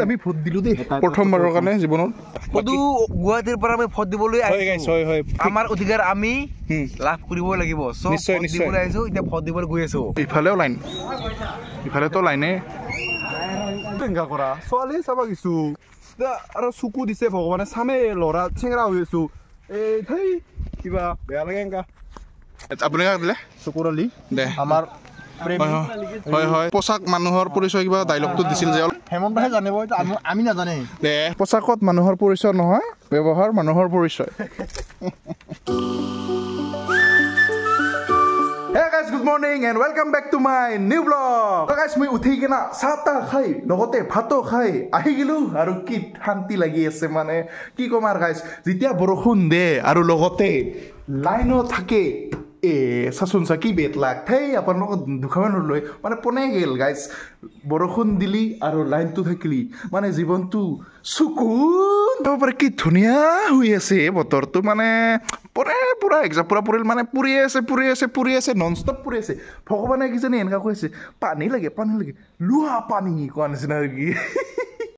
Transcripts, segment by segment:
আমি ভোট দিলো দেই প্ৰথমবাৰৰ কাৰণে জীৱনত কদু গুৱাহাটীৰ পৰা আমি ভোট দিবলৈ আহিছো হয় আমাৰ অধিকাৰ আমি লাভ কৰিব লাগিব সো নিশ্চয় দিবলৈ আহিছো এতিয়া ভোট দিবলৈ গৈ আছো ইফালেও লাইন ইফালেতো লাইনে টেংকা কৰা ছোৱালী চাবা কিছু আৰু চকু দিছে ভগৱানে চামে ল'ৰা চেংৰা হৈ আছো এই থেই কিবা বেয়া লাগে এংকা আপুনি কাক দিলে চকুৰ আলি দে আমাৰ হয় হয় পোচাক মানুহৰ পৰিচয় কিবা ডাইলগটো দিছিল যে হেমন্তহে জানিব আমি নাজানে দে পোচাকত মানুহৰ পৰিচয় নহয় ব্যৱহাৰ মানুহৰ পৰিচয় Hey guys, good morning and welcome back to my new vlog. So guys, মই উঠি কিনা চাহটা খাই লগতে ভাতো খাই আহি গিলো আৰু কি শান্তি লাগি আছে মানে কি কম আৰু গাইজ যেতিয়া বৰষুণ দে আৰু লগতে লাইনো থাকে চাচোন চা কি বেট লাগ থেই আপোনালোকক দুখাব নলৈ মানে পোনে গেল গাইজ বৰষুণ দিলি আৰু লাইনটো থাকিলি মানে জীৱনটো সুকুন পাৰে কি ধুনীয়া হৈ আছে বতৰটো মানে পুৰা এক্সাম্পল পৰিল মানে পুৰি আছে নন ষ্টপ পুৰি আছে ভগৱানে কিজানি এনেকুৱা কৈছে পানী লাগে লোহা পানী কোৱা নিচিনা কি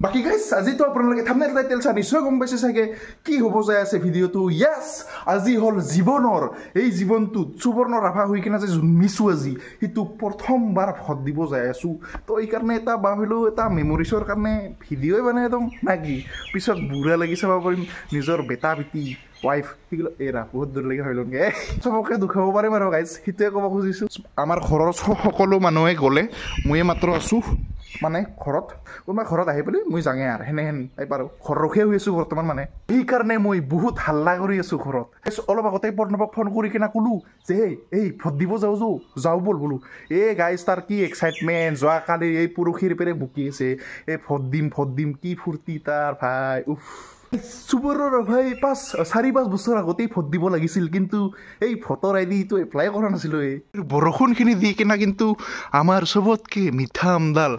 বাকি গাইজ আজিতো আপোনালোকে থাম্বনেইল টাইটেল চাই নিশ্চয় গম পাইছে চাগে কি হ'ব যায় আছে ভিডিঅ'টো য়েছ আজি হ'ল জীৱনৰ এই জীৱনটোত সুবৰ্ণ ৰাভা হৈ কিনে যে জন্মিছোঁ আজি সেইটো প্ৰথমবাৰ ভোট দিব যাই আছোঁ তো এইকাৰণে এটা ভাবিলোঁ এটা মেমৰিজৰ কাৰণে ভিডিঅ'ই বনাই একদম নাকি পিছত বুঢ়া লাগি চাব পাৰিম নিজৰ বেটা বেটি ৱাইফ সেইগুলো এৰা বহুত দূৰলৈকে হৈ লওঁগে চবকে দুখাব পাৰিম আৰু গাইজ সেইটোৱে ক'ব খুজিছোঁ আমাৰ ঘৰৰ সকলো মানুহে গ'লে ময়ে মাত্ৰ আছোঁ মানে ঘৰত কোনোবা ঘৰত আহি পেলাই মই যাঙে আৰু সেনেহেন পাৰোঁ ঘৰ ৰখীয়া হৈ আছোঁ বৰ্তমান মানে সেইকাৰণে মই বহুত হাল্লা কৰি আছোঁ ঘৰত অলপ আগতে প্ৰণৱক ফোন কৰি কিনে ক'লোঁ যে এই ভোট দিব যাওঁ বোলো এই গাইজ তাৰ কি এক্সাইটমেণ্ট যোৱাকালি এই পৰহিৰ পেৰে বুকি আছে এই ভোট দিম কি ফূৰ্তি তাৰ ভাই উফ সুবৰ্ণৰ ভাই 4-5 বছৰ আগতেই ভোট দিব লাগিছিল কিন্তু এই ভোটৰ আইডিটো এপ্লাই কৰা নাছিলোঁ এই বৰষুণখিনি দি কিনে কিন্তু আমাৰ চবতকে মিঠা আমডাল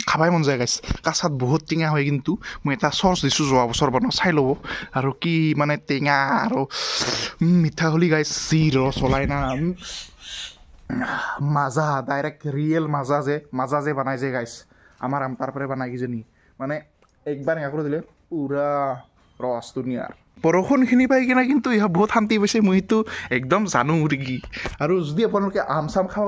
খাবাই মন যায় গাইছ কাছাত বহুত টেঙা হয় কিন্তু মই এটা চচ দিছোঁ যোৱা বছৰ বনাওঁ চাই ল'ব আৰু কি মানে টেঙা আৰু মিঠা হ'লি গাইছ যি ৰস ওলাই না মাজা ডাইৰেক্ট ৰিয়েল মাজা যে বনাই যে গাইছ আমাৰ তাৰ পৰাই বনাই কিজনী মানে একবাৰ এনেকুৱা কৰি দিলে পুৰা ৰস ধুনীয়াৰ বৰষুণখিনি পাই কিনে কিন্তু ইহঁত বহুত শান্তি পাইছে মই সেইটো একদম জানো কি আৰু যদি আপোনালোকে আম চাম খাব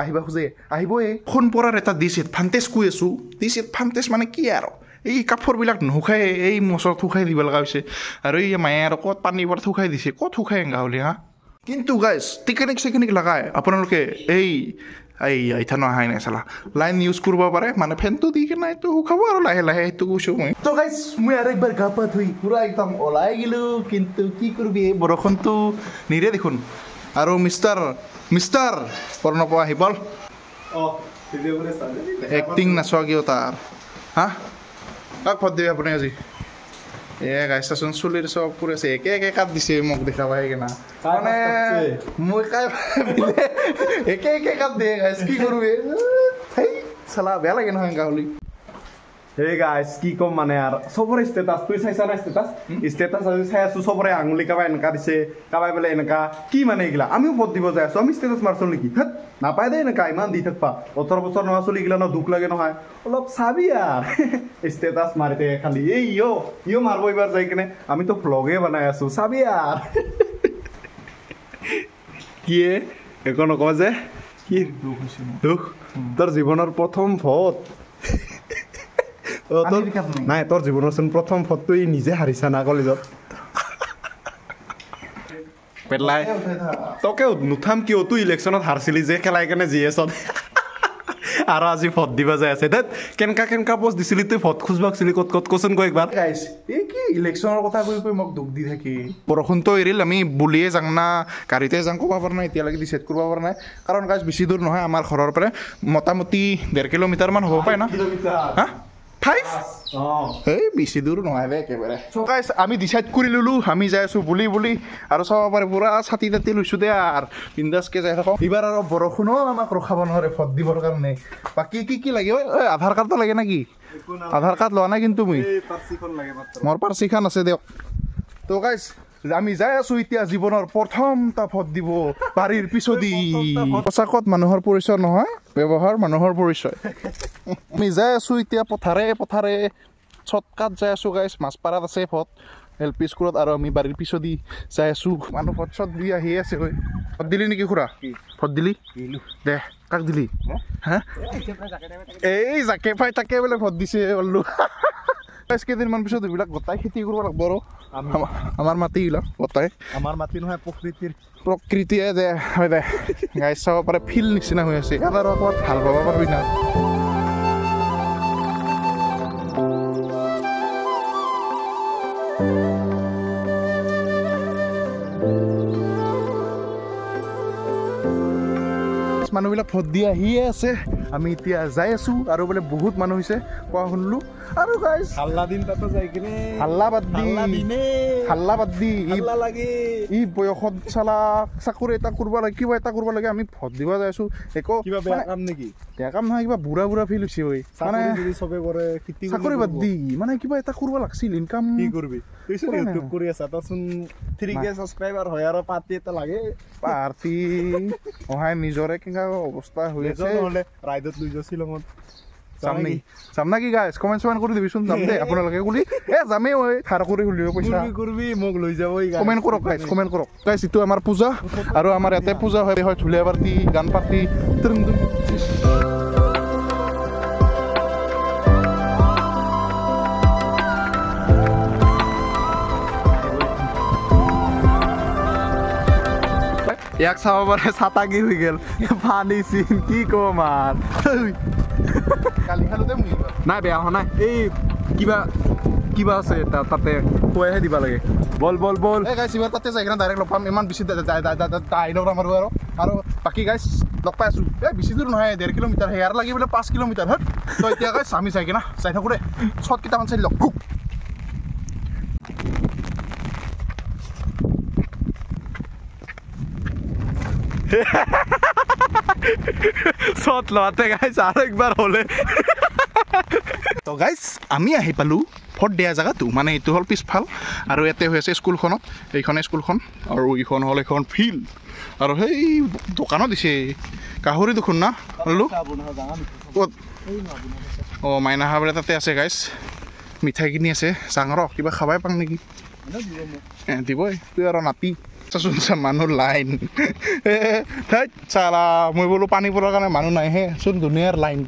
আহিব খোজে আহিবই সোণ পৰাৰ এটা ডিছএডভান্টেজ কৈ আছোঁ ডিছএডভান্টেজ মানে কি আৰু এই কাপোৰবিলাক নুশুকাই এই মচৰত শুকাই দিব লগা হৈছে আৰু এই মায়ে আৰু ক'ত পানী পৰা শুকাই দিছে ক'ত শুকাই এনেকুৱা হ'লে হা কিন্তু গাইজ টেকনিক লগাই আপোনালোকে এই ইথানো অহাই নাই চালা লাইন ইউজ কৰিব পাৰে মানে ফেনটো দি কিনে এইটো শুকাব আৰু লাহে সেইটো কৈছোঁ মই তো গাইজ মই আৰু একবাৰ গা পা ধুই পুৰা একদম ওলাই গ'লোঁ কিন্তু কি কৰিবি এই বৰষুণটো নিৰে দেখোন আৰু মিষ্টাৰ প্ৰণৱ আহি বল এক্টিং নাচোৱা কিয় তাৰ হা কাক ভোট দিবি আপুনি আজি গাইজ চাচোন চুলিৰ চব পৰি আছে একে কাট দিছে মোক দেখা পাই কিনা মানে মই কাই একে কাট দিয়ে গাইজ কি কৰিবি চালা বেয়া লাগে নহয় এনেকা হ'লি হে গাইজ কি ক'ম মানে আৰু চবৰে ষ্টেটাছ তুই চাইছা না ষ্টেটাছ আজি চাই আছোঁ চবৰে আঙুলি কাবাই এনেকা দিছে কাবাই বোলে এনেকা কি মানে এইগিলা আমিও ভোট দিব যাই আছোঁ আমি ষ্টেটাছ মাৰছোঁ নেকি নাপায় দেই এনেকা ইমান দি থাকবা 18 বছৰ নহয় চলিগিলা ন দুখ লাগে নহয় অলপ চাবি আৰু ষ্টেটাছ মাৰিতে খালি এই ইয় মাৰিব এইবাৰ যাই কিনে আমিতো ভ্লগে বনাই আছোঁ চাবি আৰু কিয়ে একো নকওঁ যে কি দুখ তোৰ জীৱনৰ প্ৰথম ভোট নাই তোৰ জীৱনৰ চোন প্ৰথম ভোটটো নিজে হাৰিছা না কলেজত পেলাই তোকে নুঠাম কিয় তুই ইলেকশ্যনত হাৰছিলি যে খেলাই কেনে জি এছত আৰু আজি ভোট দিব যাই আছে কেনেকা পোষ্ট দিছিলি তুই ভোট খুজবাকছিলি ক'ত কচোন কৈ একবাৰ গাইছ এই কি ইলেকশ্যনৰ কথা কৈ মোক দুখ দি থাকি বৰষুণটো এৰিল আমি বুলিয়ে যাওঁ না গাড়ীতে যাওঁ ক'ব পৰা নাই এতিয়ালৈকে ডিচাইড কৰিব পৰা নাই কাৰণ গাইছ বেছি দূৰ নহয় আমাৰ ঘৰৰ পৰা মোটামুটি 1.5 কিলোমিটাৰমান হ'ব পাৰে না হা 5 এই বেছি দূৰ নহয় দে একেবাৰে গাইছ আমি ডিচাইড কৰি ল'লোঁ আমি যাই আছোঁ বুলি আৰু চাব পাৰে পুৰা ছাতি তাতি লৈছোঁ দে আৰু বিন্দাছকৈ যাই থাকোঁ এইবাৰ আৰু বৰষুণো আমাক ৰখাব নোৱাৰে ভোট দিবৰ কাৰণে বাকী কি লাগে আধাৰ কাৰ্ডটো লাগে নেকি আধাৰ কাৰ্ড লোৱা নাই কিন্তু মই মোৰ পাৰ্চিখন আছে দিয়ক তো গাইছ আমি যাই আছো এতিয়া জীৱনৰ প্ৰথমটা ভোট দিব বাৰীৰ পিছদি সঁচাকত মানুহৰ পৰিচয় নহয় ব্যৱহাৰ মানুহৰ পৰিচয় আমি যাই আছো এতিয়া পথাৰে চটকাত যাই আছো গাইছ মাছপাৰাত আছে ভোট LP স্কুলত আৰু আমি বাৰীৰ পিছদি যাই আছো মানুহ ভোট চট দি আহি আছে ঐ ভোট দিলি নেকি খুৰা ভোট দিলি দে কাক দিলি হা এই জাকে পাই তাকে বোলে ভোট দিছে বললো কেইদিনমান পিছত এইবিলাক গোটাই খেতি কৰিব লাগিব আৰু আমাৰ মাটিবিলাক গোটাই আমাৰ মাটি নহয় প্ৰকৃতিয়ে দে হয় দে গাইছ চাব পাৰে ফিল নিচিনা হৈ আছে ইয়াত আৰু ক'ৰবাত ভাল পাব পাৰিবি না মানুহবিলাক ভোট দি আহিয়ে আছে আমি এতিয়া যাই আছো আৰু বোলে বহুত মানুহ হৈছে কোৱা শুনলো আৰু গাইছ হাল্লা দিন তাতে যাই কিনে হাল্লা বাদ দি ই বয়সত চালা চাকৰি এটা কৰিব লাগে কিবা এটা কৰিব লাগে আমি ভোট দিব যাই আছো একো কিবা বেয়া কাম নেকি বেয়া কাম নহয় কিবা বুঢ়া ফিল হৈছে ঐ মানে চবে কৰে খেতি চাকৰি বাদ দি মানে কিবা এটা কৰিব লাগছিল ইনকাম কি কৰিবি তুইচোন ইউটিউব কৰি আছা তচোন 3K সাবস্ক্ৰাইবাৰ হয় আৰু পাৰ্টি এটা লাগে পাৰ্টি অহাই নিজৰে কিবা অৱস্থা হৈ আছে নহলে ৰাইডত লৈ যাও শ্বিলঙত যাম নাকি গাইছ কমেণ্ট কৰি দিবিচোন যাম দে আপোনালোকে বুলি যামেই ঐ থাৰ কৰি খুলিব পইচা কৰিবি মোক লৈ যাব কমেণ্ট কৰক গাইছ এইটো আমাৰ পূজা আৰু আমাৰ ইয়াতে পূজা হয় ঢুলীয়া পাৰ্টি গান পাৰ্টি ইয়াক চাব পাৰে ছাতাকি হৈ গেল পানী চিন কি কম আৰু কালি খালোতে নাই বেয়া হোৱা নাই এই কিবা আছে তাতে খুৱাইহে দিব লাগে বল গাইছ এবাৰ তাতে যাই কিনে ডাইৰেক্ট লগ পাম ইমান বেছি ডাইলগ আমাৰ আৰু বাকী গাইছ লগ পাই আছো বেছি দূৰ নহয় 1.5 কিলোমিটাৰ হেয়াৰ লাগি বোলে 5 কিলোমিটাৰ হয় তো এতিয়া গাইছ আমি যাই কিনা যাই থাকোঁ দে চট কেইটামান চাই লগ চট লওঁতে গাইছ আৰু একবাৰ হ'লে তো গাইছ আমি আহি পালোঁ ভোট দিয়া জেগাটো মানে এইটো হ'ল পিছফাল আৰু ইয়াতে হৈ আছে স্কুলখনত এইখনে স্কুলখন আৰু এইখন হ'ল এখন ফিল্ড আৰু সেই দোকানত দিছে গাহৰি দেখোন না হ'লো ক'ত অঁ মাইনাহাবৰে তাতে আছে গাইছ মিঠাই কিনি আছে চাঙৰ কিবা খাবাই পাং নেকি দিবই তুই আৰু নাতি চাচোন চা মানুহ লাইন ঠাইত চালা মই বোলো পানী পৰাৰ কাৰণে মানুহ নাইহে চোন দুনিয়াৰ লাইন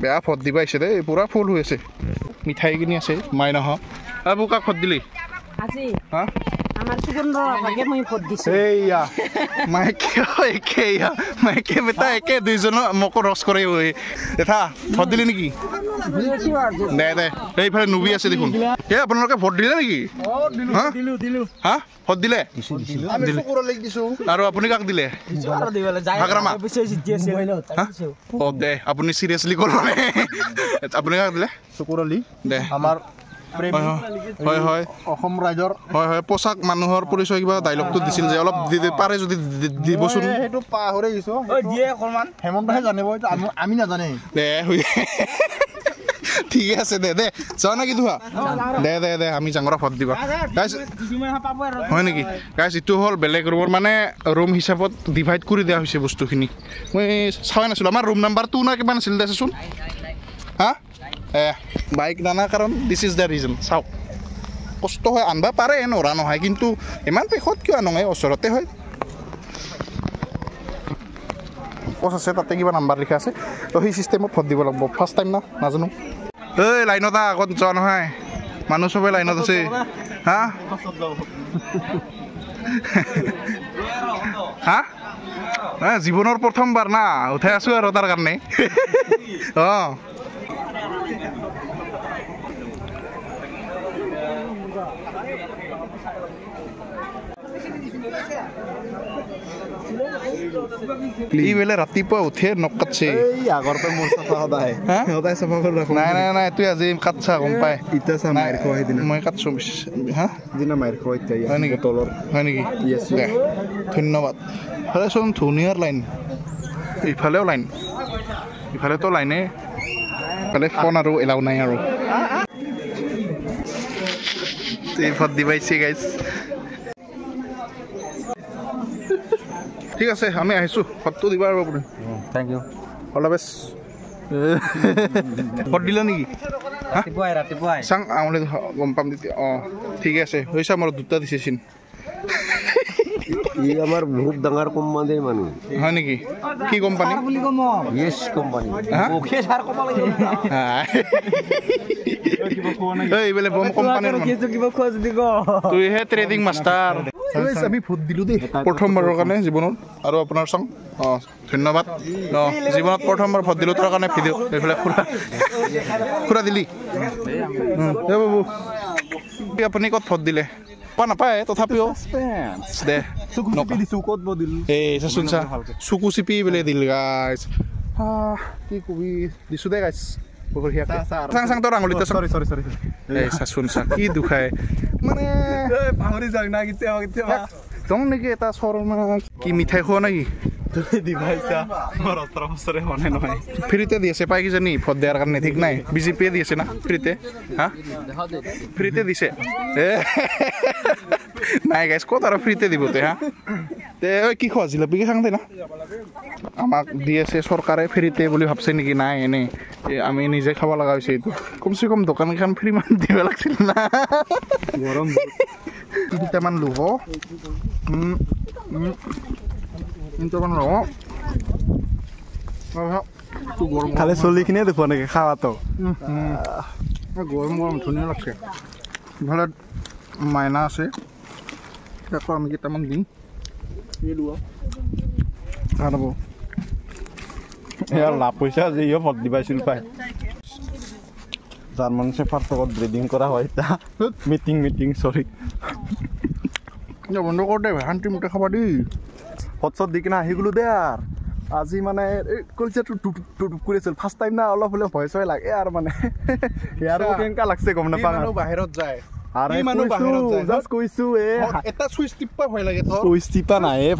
বেয়া ভোট দিব আহিছে দেই পুৰা ফুল হৈ আছে মিঠাই কিনি আছে মাইনাহ আৰু কাক ভোট দিলি হা আমার সুগন্ধ ভাগে মই ভোট দিছো এইয়া মাইকে বেটা একে দুইজন মোক ৰস কৰে ঐ এটা ভোট দিলি নেকি দে এইফালে নুবি আছে দেখোন এই আপোনালোকে ভোট দিলে নেকি হা ভোট দিলে আৰু আপুনি কাক দিলে দে আপুনি চিৰিয়াছলি ক'ল আপুনি কাক দিলে চকুৰলি দে আমাৰ হয় হয় অসম ৰাইজৰ হয় হয় পোচাক মানুহৰ পৰিচয় কিবা ডাইলগটো দিছিল যে অলপ পাৰে যদি দিবচোন সেইটো পাহৰি গৈছো হেমন্তহে জানিব আমি নাজানে দে ঠিকে আছে দে যাওঁ নেকি ধোৱা দে আমি জাঙৰা ভোট দিবা গাইছ হয় নেকি গাইছ এইটো হ'ল বেলেগ ৰুমৰ মানে ৰুম হিচাপত ডিভাইড কৰি দিয়া হৈছে বস্তুখিনি মই চাই নাছিলোঁ আমাৰ ৰুম নাম্বাৰটো না কিমান আছিল দেচোন হা বাইক নানা কাৰণ দিছ ইজ দ্য ৰিজন চাওক কষ্ট হয় আনবা পাৰে নৰা নহয় কিন্তু ইমান পেশত কিয় নহয় ওচৰতে হয় পষ্ট আছে তাতে কিবা নাম্বাৰ লিখা আছে তো সেই চিষ্টেমত ভোট দিব লাগিব ফাৰ্ষ্ট টাইম না নাজানো এই লাইনত আগত যোৱা নহয় মানুহ চবে লাইনত আছে হা হা জীৱনৰ প্ৰথমবাৰ না উঠাই আছো আৰু তাৰ কাৰণে অঁ ই বোলে ৰাতিপুৱা উঠে নখ কাটছে আগৰ পৰা মোৰ চাফা সদায় চাফা কৰি ৰাখোঁ নাই তুই আজি কাটছা গম পাই ইটা চা মাইৰ খোৱা সেইদিনা মই কাটছো হা দিনা মাইৰ খোৱা এতিয়া হয় নেকি তলৰ হয় নেকি দে ধন্যবাদ ভালে চোন ধুনীয়াৰ লাইন ইফালেও লাইন ইফালেতো লাইনে ইফালে ফোন আৰু এলাও নাই আৰু ভোট দিবাইছে গাইছ ঠিক আছে আমি আহিছো ফটো দিবা আৰু আপুনি thank you all best photo দিলা নেকি ৰাতিপুৱাই চাং আমলে গম পাম তেতিয়া ঠিক আছে হৈছে মোৰ দুটা দিছে চিন ই আমাৰ বহুত ডাঙৰ কোম্পানীৰ মানুহ হয় নেকি কি কোম্পানী য়েছ কোম্পানী ওকে সাৰ কব লাগিব এই বেলে বম কোম্পানীৰ কিবা খোজ দিব তুই হে ট্ৰেডিং মাষ্টাৰ আমি ভোট দিলো দেই প্ৰথমবাৰৰ কাৰণে জীৱনত আৰু আপোনাৰ চাং ধন্যবাদ জীৱনত প্ৰথমবাৰ ভোট দিলো তাৰ কাৰণে ভিডিঅ' এইফালে খুৰা দিলি বাবু আপুনি ক'ত ভোট দিলে পোৱা নাপায় তথাপিও দে এই চাচোন চা চকু চিপি বোলে দিল গাইছ কি কবি দিছো দে গাইছ চাং চাং তোৰ আঙুলিতে চাচোন চা কি দুখাই মানে পাহৰি যাওঁ না কেতিয়াবা তং নেকি এটা চৰ কি মিঠাই খোৱা নেকি ফ্ৰীতে দি আছে পাই কিজানি ভোট দিয়াৰ কাৰণে ঠিক নাই বিজেপিয়ে দি আছে না ফ্ৰীতে হা ফ্ৰীতে দিছে নাই গাইছ ক'ত আৰু ফ্ৰীতে দিব তে হা তে কি খোৱা জিলাপি কি খাওঁতে না আমাক দি আছে চৰকাৰে ফ্ৰীতে বুলি ভাবছে নেকি নাই এনেই আমি নিজে খাব লগা হৈছে এইটো কমচে কম দোকানখন ফ্ৰী মান দিব লাগিছিল না গৰম তিনিটামান লোহ খালি চলিখিনিয়ে দেখুৱা নেকি খাৱাটো গৰম গৰম ধুনীয়া লাগছে ইফালে মাইনা আছে তাকো আমি কেইটামান দিম লাভ পইচা যে ভোট দিবাইছিল পাই জাৰ্মান চেফাৰ লগত ব্ৰিডিং কৰা হয় এতিয়া মিটিং চৰি বন্ধ কৰ দে শান্তি মতে খাবা দেই হট দি কিনে আহি গ'লো দে আৰু আজি মানে এই কলচিয়াটো টুপ কৰি আছিল ফাৰ্ষ্ট টাইম না অলপ হ'লে ভয় চয় লাগে আৰু মানে ইয়াৰ কেনেকুৱা লাগছে গম নাপাওঁ বাহিৰত যায়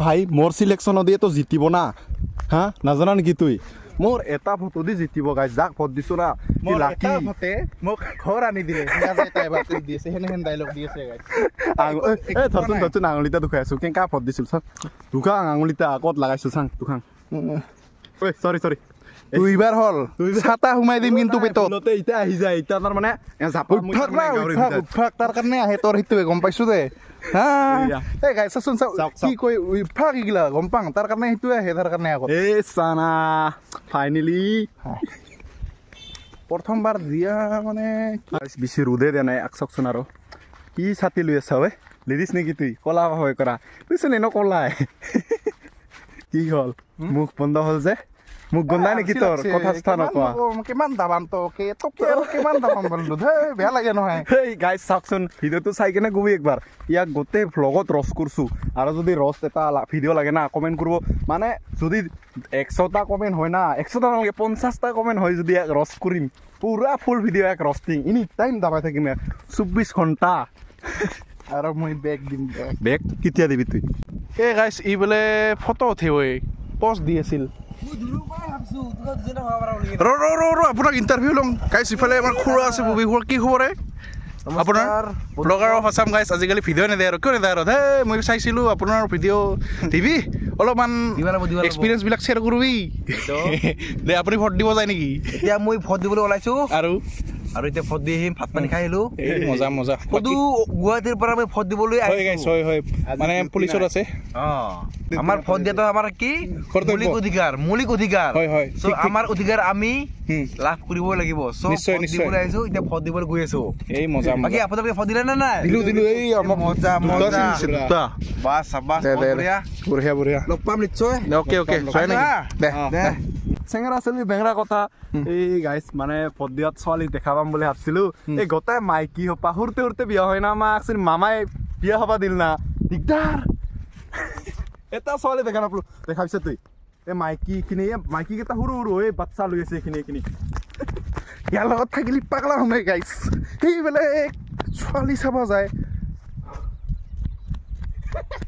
ভাই মোৰ চিলেকশ্যন দিয়েতো জিতিব না হা নাজানা নেকি তুই মোৰ এটা ভোটো দি জিতিব গাইছ যাক ভোট দিছো না মোক ঘৰ আনি দিলে ধৰচোন আঙুলিটা দুখাই আছো কেনেকা ভোট দিছিল চাওঁ দুখাং আঙুলিটা ক'ত লাগাইছো চাং দুখাং চৰি দুইবাৰ হ'ল ছাতা সোমাই দিম কিন্তু পেটত এতিয়া আহি যায় এতিয়া তাৰ মানে তাৰ কাৰণে আহে তোৰ সেইটোৱে গম পাইছো দে এই গাই চাচোন কি কৈ উইফাক এইগিলা গম পাওঁ তাৰ কাৰণে সেইটোৱে আহে তাৰ কাৰণে আকৌ এই চানা ফাইনেলি প্ৰথমবাৰ দিয়া মানে বেছি ৰোদে দিয়া নাই চাওকচোন আৰু কি ছাতি লৈ আছা ঐ লেডিজ নেকি তুই কলা হয় কৰা তুইচোন এনে কলাই কি হ'ল মুখ বন্ধ হ'ল যে মুখ গন্ধাই নেকি তোৰ কথা চথা নকোৱা কিমান দাবাম তোকে কিমান দাবাম বলো বেয়া লাগে নহয় এই গাইজ চাওকচোন ভিডিঅ'টো চাই কেনে কবি একবাৰ ইয়াক গোটেই ভ্লগত ৰষ্ট কৰছো আৰু যদি ৰষ্ট এটা ভিডিঅ' লাগে না কমেণ্ট কৰিব মানে যদি 100টা কমেণ্ট হয় না 100টা নালাগে 50টা কমেণ্ট হয় যদি ইয়াক ৰষ্ট কৰিম পুৰা ফুল ভিডিঅ' এক ৰষ্টিং এনি টাইম দাবাই থাকিম 24 ঘণ্টা আৰু মই বেগ দিম বেগ কেতিয়া দিবি তুই এই গাইজ ই বোলে ফটো উঠে ঐ পষ্ট দি আছিল আপোনাক ইণ্টাৰভিউ ল'ম গাইজ ইফালে আমাৰ খুৰা আছে ববী খুৰা কি খবৰ আপোনাৰ ব্লগাৰ অফ আছাম গাইজ আজিকালি ভিডিঅ' নেদে আৰু কিয় নেদে আৰু হেই মই চাইছিলোঁ আপোনাৰ ভিডিঅ' দিবি অলপমান এক্সপিৰিয়েঞ্চবিলাক শ্বেয়াৰ কৰিবি দে আপুনি ভোট দিব যায় নেকি এতিয়া মই ভোট দিবলৈ ওলাইছোঁ আৰু এতিয়া ভোট দি আহিম ভাত পানী খাই আহিলোঁ মজা মজা সদু গুৱাহাটীৰ পৰা মই ভোট দিবলৈ হয় মানে পুলিচত আছে আমাৰ ভোট দিয়াটো আমাৰ কি মৌলিক অধিকাৰ আমাৰ অধিকাৰ আমি লাভ কৰিব লাগিব দিবলৈ আহিছোঁ এতিয়া ভোট দিবলৈ গৈ আছোঁ এই মজা বাকী আপোনালোকে ভোট দিলে নে নাই দিলো এই মজা বাছ বঢ়িয়া লগ পাম নিশ্চয় অকে চেঙেৰা চলি বেঙেৰা কথা এই গাইজ মানে ভোট দিয়াত ছোৱালী দেখা পাম বুলি ভাবছিলো এই গোটাই মাইকী হপা সৰুতে বিয়া হয় না আমাক মামাই বিয়া হবা দিল না দিগদাৰ এটা ছোৱালী দেখা নাপালো দেখা পিছে তুই এই মাইকী কেইটা সৰু এই বাচ্চা লৈ আছে এইখিনি ইয়াৰ লগত থাকিলে পাগলা সোমাই গাইছ সেইবেলে ছোৱালী চাব যায়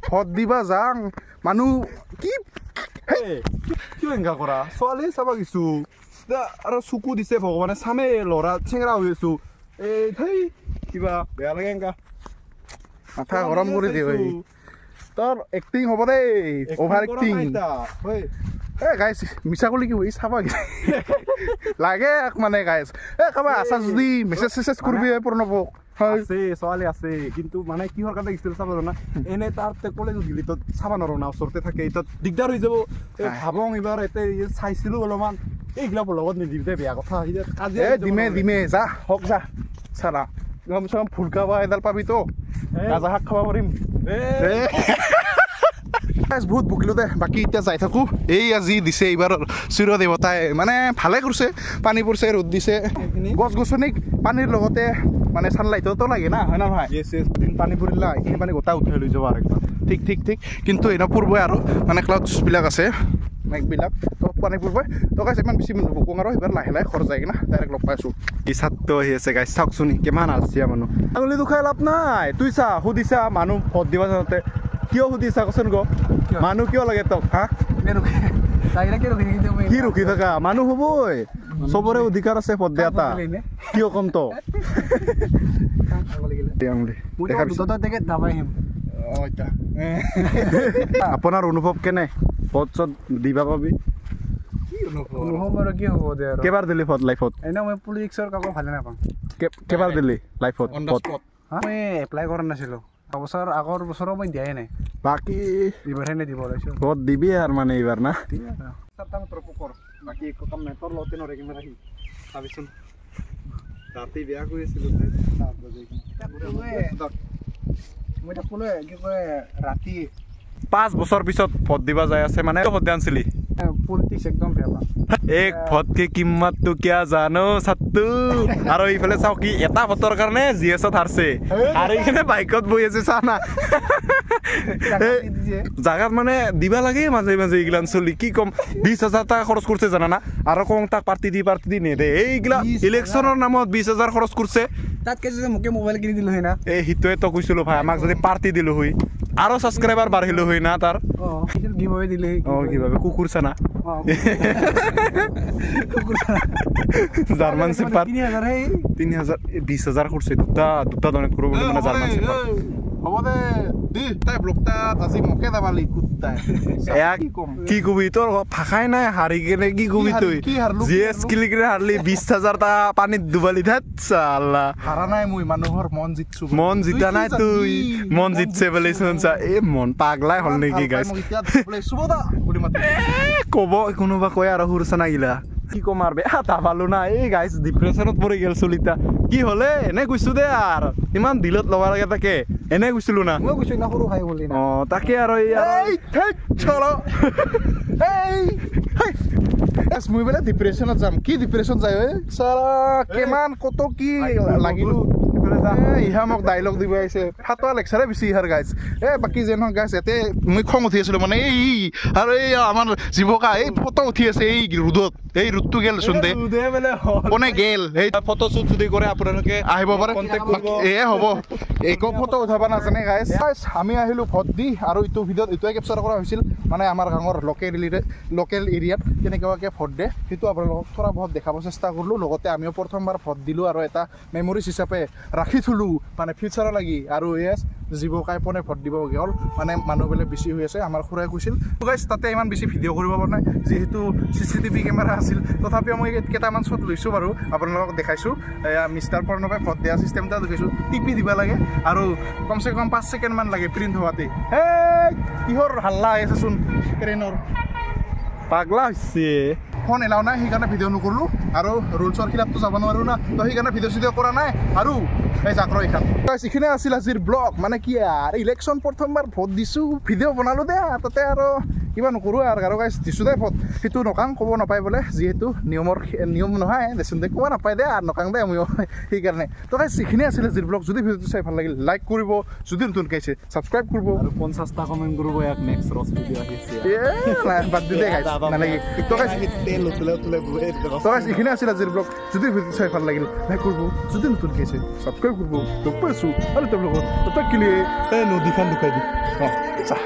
ভোট দিবা যাং মানুহ কি কিয় এনেকা কৰা ছোৱালী চাবা কিছু আৰু চকু দিছে ভগৱানে চামে ল'ৰা চেঙেৰা হৈ আছো এই কিবা বেয়া লাগে এনেকা মাথা গৰম কৰি দিয়ে তোৰ এক্টিং হ'ব দেই অভাৰ এক্টিং গাইছ মিছা কলি কি হৈ চাবা লাগে মানে গাইছ কাৰোবাৰ আছা যদি মেছেজ চেছেজ কৰিবি প্ৰণৱক আছে ছোৱালী আছে কিন্তু মানে কিহৰ কাৰণে ষ্টিল চাব না এনে তাৰ কলেজত গেলি তত চাব নোৱাৰো না ওচৰতে থাকে এতিয়া দিগদাৰ হৈ যাব ভাবং এইবাৰ এতে চাইছিলো অলপমান এইগিলা লগত নিদিবি দে বেয়া কথা দিমে যা হওক যা চালা ফুলকা বা এডাল পাবি তো গাজা শাক খাব পাৰিম বহুত বকিলো দে বাকী এতিয়া যাই থাকো এই আজি দিছে এইবাৰ চিৰ দেৱতাই মানে ভালে কৰিছে পানী পৰিছে ৰ'দ দিছে গছ গছনিক পানীৰ লগতে মানে চানলাইটতো লাগে না হয় না ভাই দিন পানী পৰিলা এইখিনি পানী গোটা উঠাই লৈ যাব আৰু একদম ঠিক ঠিক ঠিক কিন্তু এনে পূৰ্বই আৰু মানে ক্লাউডছবিলাক আছে মেঘবিলাক তো পানী পূৰ্বই তো গাইছ ইমান বেছি নকওঁ আৰু এইবাৰ লাহে লাহে ঘৰ যায় কিনা ডাইৰেক্ট লগ পাইছোঁ এই ছাত্ৰ আহি আছে গাইছ চাওকচোন কিমান আলচিয়া মানুহ আঙুলি দুখাই লাভ নাই তুই চা সুধিছা মানুহ ভোট দিব যাওঁতে কিয় সুধিছা কচোন গ মানুহ কিয় লাগে তোক হা কি ৰখি থাকা মানুহ হ'বই চবৰে অধিকাৰ আছে ভোট দিয়া এটা কিয় কম তো আপোনাৰ অনুভৱ কেনে ভোট চট দিবা পাবি কেইবাৰ দিলি ভোট লাইফত কেইবাৰ দিলি লাইফত মই এপ্লাই কৰা নাছিলো আগৰ বছৰ মই দিয়াই নাই বাকী এইবাৰহে নিদিব ওলাইছো ভোট দিবি আৰু মানে এইবাৰ না বাকী একো কাম নাই তোৰ লগতে নৰে কিমান আহি ভাবিচোন ৰাতি বেয়া কৰি আছিলো মই তাক ক'লো কি কয় ৰাতি 5 বছৰ পিছত ভোট দিবা যাই আছে মানে ভোট দিয়া আছিলি পলিটিক্স একদম বেয়া পাওঁ এক ভোট কে কিম্মত তো কিয়া জানো সাত্তু আৰু ইফালে চাও কি এটা ভোটৰ কাৰণে জিএছত হাৰছে আৰু এখানে বাইকত বহি আছে চানা জাগাত মানে দিবা লাগে মাজে মাজে এইগিলান চলি কি কম 20000 টাকা খৰচ কৰিছে জানা না আৰু কম তাক পাৰ্টি দি নেদে এইগিলা ইলেকশ্যনৰ নামত 20000 খৰচ কৰিছে তাতকে যদি মোকে মোবাইল কিনি দিলো হয় না এই হিটোৱে তো কৈছিলো ভাই আমাক যদি পাৰ্টি দিলো হয় আৰু সাবস্ক্ৰাইবাৰ বাঢ়িলো হয় না তাৰ গিভৱে দিলে কিভাবে কুকুৰ চানা জাৰ্মান চেপাৰ 3000 20000 খৰচ দুটা ডনেট কৰিব মানে জাৰ্মান চেপাৰ হ'ব দে দি তাই ব্লকটা আজি মোকে দাবালি কুত্তাই কি কবি তোৰ ভাষাই নাই হাৰি কেনে কি কবি তুই জিএস কিলিকৰে হাৰলি 20000 টাকা পানীত ডুবালি ধাত চালা হাৰা নাই মই মানুহৰ মন জিতছো মন জিতা নাই তুই মন জিতছে বলে শুনছা এ মন পাগলাই হল নেকি গাইছ কব কোনোবা কয় আৰু হুৰছানা গিলা কি কম আৰু দাবালো না এই গাইছ ডিপ্ৰেছনত পৰি গেল চলিতা কি হলে এনে কৈছো দে আৰু ইমান দিলত লবা লাগে তাকে এনে কৈছিলো না মই কৈছো না সৰু খাই বলি না তাকে আৰু এই চলো এই এস মই বলে ডিপ্ৰেছনত যাম কি ডিপ্ৰেছন যায় ঐ সাৰা কেমান কত কি লাগিলো ইহা মোক ডাইলগ দিব আহিছে ফাটোৱা লেকচাৰে বেছি ইহাৰ গাইছ বাকী যেন গাইছ এতে মই খং উঠি আছিলো মানে এই আৰু এই আমাৰ জীৱকা এই ফটো উঠি আছে এই ৰ'দত এই ৰ'দটো গেল চোনদে কোনে গেল এই ফটো শ্বুট যদি কৰে আপোনালোকে আহিব পাৰে হ'ব একো ফটো উঠাব নাজানে গাইছ আমি আহিলো ভোট দি আৰু এইটো ভিডিঅ'ত এইটোৱে কেপচাৰ কৰা হৈছিল মানে আমাৰ গাঁৱৰ লোকেল এৰিয়াত কেনেকুৱাকৈ ভোট দিয়ে সেইটো আপোনালোকক থোৰা বহুত দেখাব চেষ্টা কৰিলোঁ লগতে আমিও প্ৰথমবাৰ ভোট দিলোঁ আৰু এটা মেমৰিজ হিচাপে ৰাখি থলোঁ মানে ফিউচাৰৰ লাগি আৰু এছ জীৱকাই পোনে ভোট দিব গ'ল মানে মানুহবিলাক বেছি হৈ আছে আমাৰ খুৰাই কৈছিল গাইছ তাতে ইমান বেছি ভিডিঅ' কৰিব পৰা নাই যিহেতু CCTV কেমেৰা আছিল তথাপিও মই কেইটামান শ্বট লৈছোঁ বাৰু আপোনালোকক দেখাইছোঁ মিষ্টাৰ প্ৰণৱে ভোট দিয়া চিষ্টেমটা দেখাইছোঁ টিপি দিব লাগে আৰু কমচে কম 5 ছেকেণ্ডমান লাগে প্ৰিণ্ট হোৱাতে কিহৰ হাল্লা হৈ আছেচোন ট্ৰেইনৰ পাগলা হৈছে ফোন এলাও নাই সেইকাৰণে ভিডিঅ' নকৰিলোঁ আৰু ৰুলছৰ খিলাপটো যাব নোৱাৰোঁ না তো সেইকাৰণে ভিডিঅ' কৰা নাই আৰু এই জাকৰ এইখন এইখিনিয়ে আছিল আজিৰ ব্লগ মানে কি আৰু ইলেকশ্যন প্ৰথমবাৰ ভোট দিছোঁ ভিডিঅ' বনালোঁ দে তাতে আৰু কিবা নকৰোঁ আৰু গাইছ দিছোঁ দে ভোট সেইটো নকাং ক'ব নাপায় বোলে যিহেতু নিয়ম নহয় দেচোন দে ক'ব নাপায় দে আৰু নকাং দে ময়ো সেইকাৰণে তো গাইছ এইখিনিয়ে আছিলে আজিৰ ব্লগ যদি ভিডিঅ'টো চাই ভাল লাগিল লাইক কৰিব যদি নতুনকৈ আহিছে ছাবস্ক্ৰাইব কৰিব আৰু 50টা কমেণ্ট কৰিব ইয়াক নেক্সট ৰছ ভিডিঅ' আহিছে বাদ দি দে গাইছ নালাগে তো গাইছ এইখিনি আছিল আজিৰ ব্লগ যদি ভিডিঅ'টো চাই ভাল লাগিল লাইক কৰিব যদি নতুনকৈ আহিছে ছাবস্ক্ৰাইব কৰিব লগ পাইছোঁ আৰু তেওঁলোকৰ তাক কিলিয়ে নদীখন ঢুকাই দি চাহ